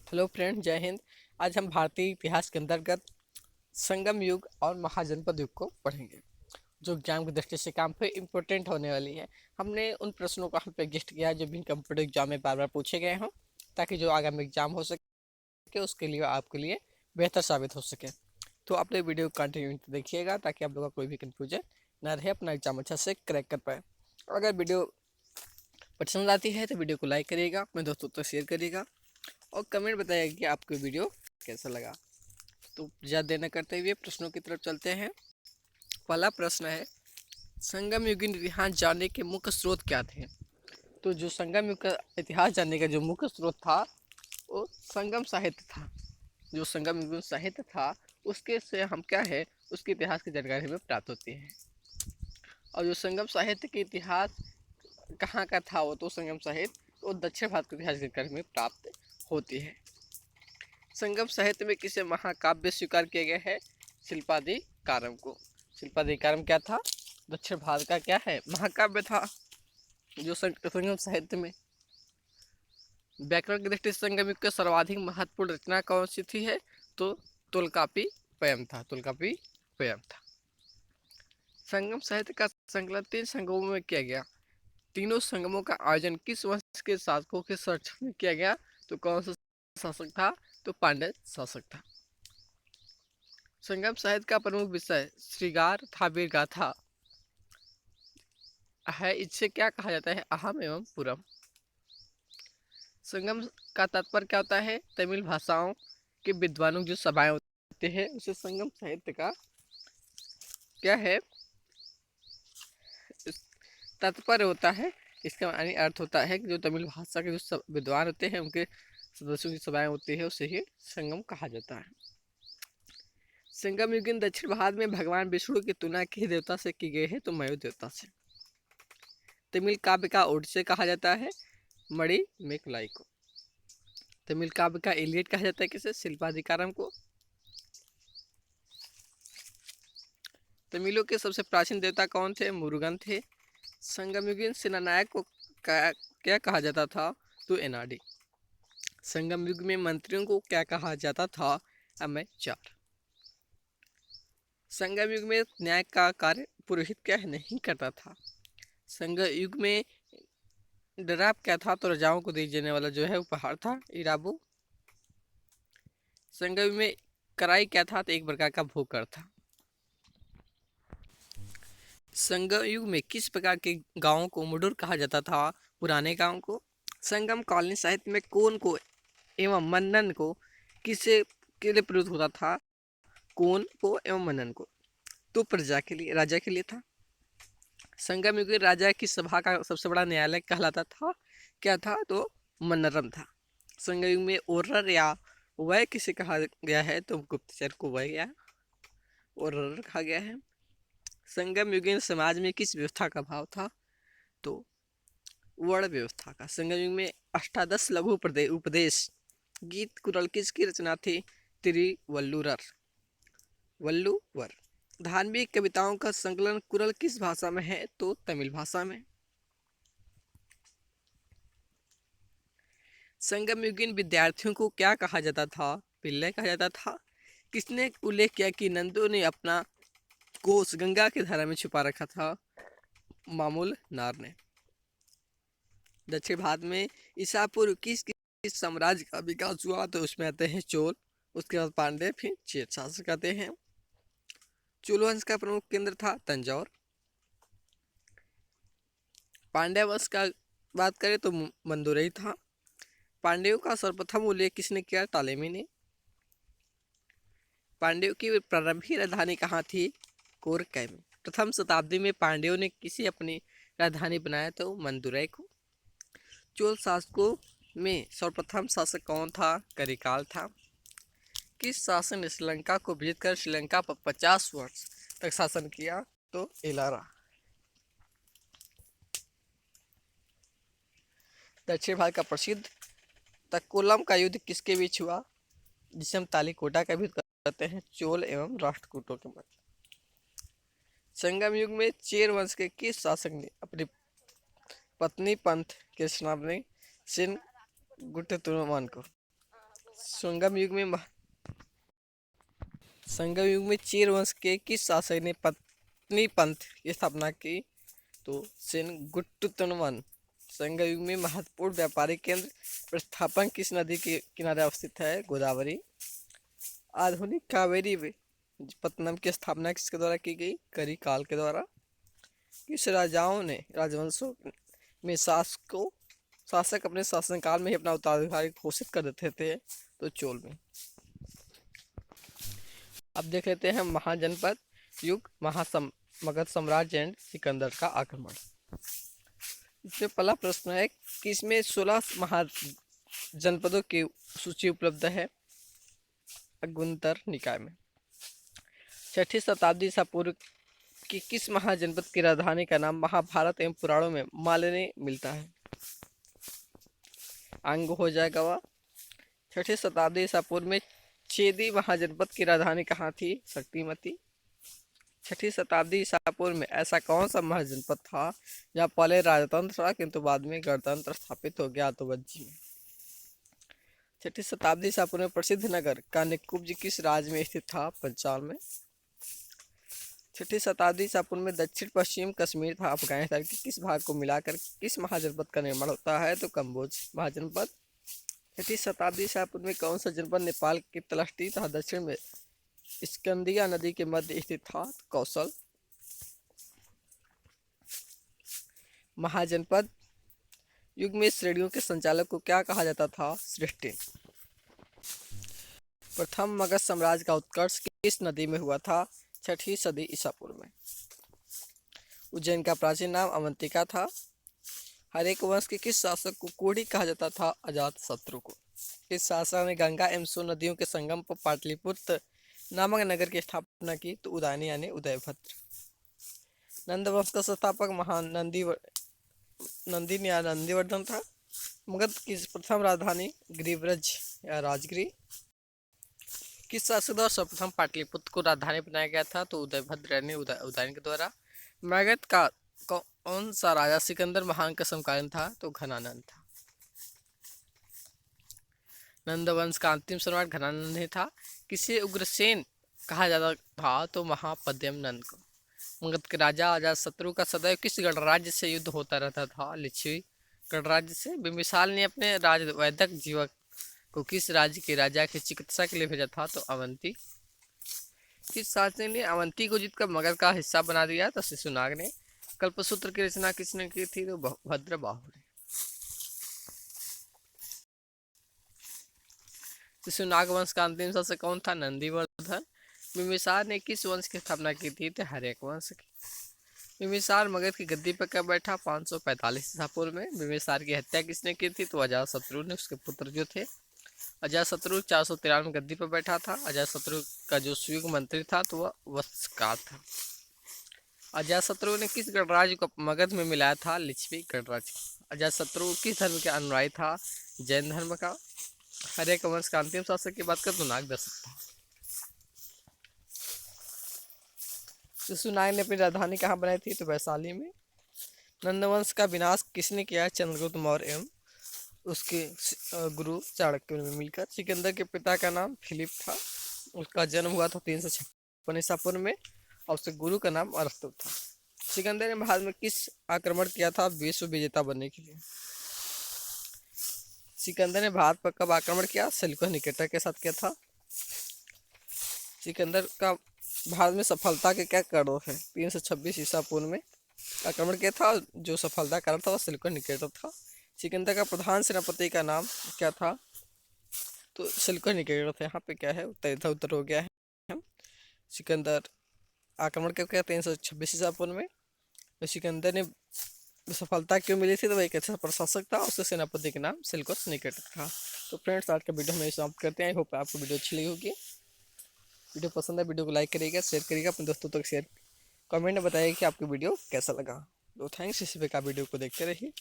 Hello friend, जय हिंद। आज हम भारतीय इतिहास के अंतर्गत संगम युग और महाजनपद युग को पढ़ेंगे, जो एग्जाम की दृष्टि से काफी इम्पोर्टेंट होने वाली है। हमने उन प्रश्नों का हल पे एग्जिस्ट किया है जो भी कंप्यूटर एग्जाम में बार बार पूछे गए हों, ताकि जो आगामी एग्जाम हो सके उसके लिए आपके लिए बेहतर साबित हो सके। तो आप लोग वीडियो कंटिन्यू देखिएगा ताकि आप लोगों का कोई भी कंफ्यूजन ना रहे, अपना एग्जाम अच्छा से क्रैक कर पाए। अगर वीडियो पसंद आती है तो वीडियो को लाइक करिएगा, अपने दोस्तों तक शेयर करिएगा और कमेंट बताइएगा कि आपको वीडियो कैसा लगा। तो ज़्यादा देर न करते हुए प्रश्नों की तरफ चलते हैं। पहला प्रश्न है, संगम युगीन इतिहास जानने के मुख्य स्रोत क्या थे? तो जो संगम युग का इतिहास जानने का जो मुख्य स्रोत था वो संगम साहित्य था। जो संगम युगीन साहित्य था उसके से हम क्या है उसके इतिहास की जानकारी हमें प्राप्त होती है। और जो संगम साहित्य के इतिहास कहाँ का था, वो तो संगम साहित्य वो दक्षिण भारत के इतिहास की जानकारी हमें प्राप्त होती है। संगम साहित्य में किसे महाकाव्य स्वीकार किया गया है? शिल्पाधिकारम को। शिल्पाधिकारम क्या था? दक्षिण भारत का क्या है? महाकाव्य था। जो संगम साहित्य में व्याकरण की दृष्टि से संगम युग का सर्वाधिक महत्वपूर्ण रचना कौन सी थी है? तो तुल्कापीपयम था। तुल्कापीपयम था। संगम साहित्य का संकलन 3 संगमों में किया गया। तीनों संगमों का आयोजन किस वंश के शासकों के संरक्षण में किया गया? तो कौन सा शासक था? तो पांड्य शासक था। संगम साहित्य का प्रमुख विषय श्रृंगार था वीर गाथा है। इससे क्या कहा जाता है? अहम एवं पुरम। संगम का तात्पर्य क्या होता है? तमिल भाषाओं के विद्वानों जो सभाएं होते हैं उसे संगम साहित्य का क्या है तात्पर्य होता है। इसका यानी अर्थ होता है कि जो तमिल भाषा के जो विद्वान होते हैं उनके सदस्यों की सभाएं होती है उसे ही संगम कहा जाता है। संगम युगीन दक्षिण भारत में भगवान विष्णु की तुलना किस देवता से की गई है? तो मयू देवता से। तमिल काव्य का ओडिसे कहा जाता है मणि मेकलाई को। तमिल काव्य का इलियड कहा जाता है किसे? शिल्पाधिकारम को। तमिलों के सबसे प्राचीन देवता कौन थे? मुरुगन थे। संगमयुगीन सेनानायक को क्या कहा जाता था? तो एनाडी। संगम युग में मंत्रियों को क्या कहा जाता था? अमेचार। संगम युग में न्याय का कार्य पुरोहित क्या नहीं करता था? संगम युग में डराब क्या था? तो राजाओं को दिए जाने वाला जो है उपहार था इराबू। संगम युग में कराई क्या था? तो एक प्रकार का भोकर था। संगम युग में किस प्रकार के गांवों को मुडुर कहा जाता था? पुराने गांव को। संगम कालीन साहित्य में कौन को एवं मनन को किसे के लिए प्रयुक्त होता था? कौन को एवं मनन को। तो प्रजा के लिए, राजा के लिए था। संगम युग में राजा की सभा का सबसे बड़ा न्यायालय कहलाता था क्या था? तो मनरम था। संगम युग में ओरर या वय किसे कहा गया है? तो गुप्तचर को वय या ओरर कहा गया है। संगम युगीन समाज में किस व्यवस्था का भाव था? तो वर्ण व्यवस्था का। संगम युग में अष्टादश लघु उपदेश गीत कुरल किसकी रचना थी? तिरुवल्लुवर। वल्लुवर। धार्मिक कविताओं का संकलन कुरल किस भाषा में है? तो तमिल भाषा में। संगम युगीन विद्यार्थियों को क्या कहा जाता था? पिल्ले कहा जाता था। किसने उल्लेख किया कि नंदू ने अपना कोष गंगा की धारा में छुपा रखा था? मामूल नार ने। दक्षिण भारत में ईसा पूर्व किस साम्राज्य का विकास हुआ? तो उसमें आते हैं चोल, उसके बाद पांडे, फिर चेत शासक आते हैं। चोल वंश का प्रमुख केंद्र था तंजौर। पांड्य वंश का बात करें तो मंदुरई था। पांड्यों का सर्वप्रथम उल्लेख किसने किया? टालेमी ने। पांड्यों की प्रारंभिक राजधानी कहाँ थी? कोरकै में। प्रथम शताब्दी में पांड्यों ने किसे अपनी राजधानी बनाया? तो मंदुरई को। चोल शासकों में सर्वप्रथम शासक कौन था? करिकाल था। किस शासन ने श्रीलंका को विजित कर श्रीलंका पर 50 वर्ष तक शासन किया? तो एलारा। दक्षिण भारत का प्रसिद्ध तक्कोलम का युद्ध किसके बीच हुआ? जिसे हम तालीकोटा का भी युद्ध कहते हैं, चोल एवं राष्ट्रकूटों के मध्य। संगम युग में चेर वंश के किस शासक ने अपनी पत्नी पंथ के सामने सेन गुट्टतुमन को संगम युग में संगम युग में चेर वंश के किस शासक ने पत्नी पंथ की स्थापना की? तो सेनगुट्टुत्तवन। संगम युग में महत्वपूर्ण व्यापारिक केंद्र प्रतिस्थापन किस नदी के किनारे अवस्थित है? गोदावरी। आधुनिक कावेरी पत्तनम की स्थापना किसके द्वारा की गई? करिकाल के द्वारा। किस राजाओं ने राजवंशों में शासक अपने शासनकाल में ही अपना उत्तराधिकारी घोषित कर देते थे? तो चोल में। अब देख लेते हैं महाजनपद युग मगध साम्राज्य एंड सिकंदर का आक्रमण। इसमें पहला प्रश्न है कि इसमें 16 महाजनपदों की सूची उपलब्ध है अगुंतर निकाय में। 6ठी शताब्दी ईसा पूर्व की किस महाजनपद की राजधानी का नाम महाभारत एवं पुराणों में मालिनी मिलता है? अंग हो जाएगा वह। 6ठी शताब्दी ईसा पूर्व में चेदी महाजनपद की राजधानी कहाँ थी? शक्तिमती। 6ठी शताब्दी ईसा पूर्व में ऐसा कौन सा महाजनपद था जहाँ पहले राजतंत्र था किंतु बाद में गणतंत्र स्थापित हो गया? तो वज्जी में। 6ठी शताब्दी ईसा पूर्व में प्रसिद्ध नगर कान्यकुब्ज किस राज्य में स्थित था? पंचाल में। 6ठी शताब्दी ईसा पूर्व में दक्षिण पश्चिम कश्मीर था अफगानिस्तान के किस भाग को मिलाकर किस महाजनपद का निर्माण होता है? तो कम्बोज महाजनपद। 6ठी शताब्दी ईसा पूर्व में कौन सा जनपद नेपाल की तलहटी तथा दक्षिण में स्कंदिया नदी के मध्य स्थित था? कौशल। महाजनपद युग में श्रेणियों के संचालक को क्या कहा जाता था? सृष्टि। प्रथम मगध साम्राज्य का उत्कर्ष किस नदी में हुआ था? 6ठी सदी ईसा पूर्व में। उज्जैन का प्राचीन नाम अवंतिका था। हरेक वंश के किस शासक को कोढ़ी कहा जाता था? अजातशत्रु को। इस शासक ने गंगा एवं सोन नदियों के संगम पर पाटलिपुत्र नामक नगर की स्थापना की? तो उदयनी यानी उदयभद्र। नंद वंश का संस्थापक महान नंदीवर्धन था। मगध की प्रथम राजधानी गिरिव्रज या राजगिरी। किस शासक द्वारा सर्वप्रथम पाटलिपुत्र को राजधानी बनाया गया था? तो उदयभद्र यानी उदयन के द्वारा। मगध का कौन सा राजा सिकंदर महान का समकालीन था? तो घनानंद था। नंद वंश का अंतिम सम्राट घनानंद ही था। किसे उग्रसेन कहा जाता था? तो महापद्यम नंद को। मगध के राजा अजातशत्रु का सदैव किस गणराज्य से युद्ध होता रहता था? लिच्छवी गणराज्य से। बिंबिसार ने अपने राजवैदक जीवक को किस राज्य के राजा की चिकित्सा के लिए भेजा था? तो अवंती। किस शासक ने अवंती को जीतकर मगध का हिस्सा बना दिया? तो शिशुनाग ने। कल्पसूत्र की रचना किसने की थी? तो भद्रबाहु ने। शिशुनाग वंश का अंतिम शासक कौन था? नंदीवर्धन। बिंबिसार ने किस वंश की स्थापना की थी? तो हर्यक वंश की। बिंबिसार मगध की गद्दी पर कब बैठा? 545 ईसा पूर्व में। बिंबिसार की हत्या किसने की थी? तो अजातशत्रु ने। उसके पुत्र जो थे अजातशत्रु 413 में गद्दी पर बैठा था। अजातशत्रु का जो सुयुग मंत्री था तो वह वत्सकार था। अजातशत्रु ने किस गणराज्य को मगध में मिलाया था? लिच्छवी गणराज्य। अजातशत्रु किस धर्म के अनुयायी था? जैन धर्म का। हर्यक वंश का अंतिम शासक की बात करें तो नागदशरथ था। शिशुनाग ने अपनी राजधानी कहाँ बनाई थी? तो वैशाली में। नंदवंश का विनाश किसने किया? चंद्रगुप्त मौर्य एवं उसके गुरु चाणक्य में मिलकर। सिकंदर के पिता का नाम फिलिप था। उसका जन्म हुआ था 356 ईसा पूर्व में और उसके गुरु का नाम अरस्तु था। सिकंदर ने भारत में किस आक्रमण किया था? विश्व विजेता बनने के लिए। सिकंदर ने भारत पर कब आक्रमण किया? सेल्यूकस निकेटर के साथ किया था। सिकंदर का भारत में सफलता के क्या कारण है? 326 ईसा पूर्व में आक्रमण किया था। जो सफलता कारण था वह सेल्यूकस निकेटर था। सिकंदर का प्रधान सेनापति का नाम क्या था? तो सेल्यूकस निकेटर था। यहाँ पे क्या है? उत्तर हो गया है। सिकंदर आक्रमण कब किया? 326 ईसा पूर्व में। तो सिकंदर ने सफलता क्यों मिली थी? तो वह एक अच्छा प्रशासक था। उसके सेनापति का नाम सेल्यूकस निकेटर था। तो फ्रेंड्स आज का वीडियो हम समाप्त करते हैं। आई होप आपको वीडियो अच्छी लगी होगी। वीडियो पसंद है वीडियो को लाइक करिएगा, शेयर करिएगा, अपने दोस्तों तक शेयर कमेंट में बताइए कि आपको वीडियो कैसा लगा। तो थैंक्स इसी प्रकार वीडियो को देखते रहिए।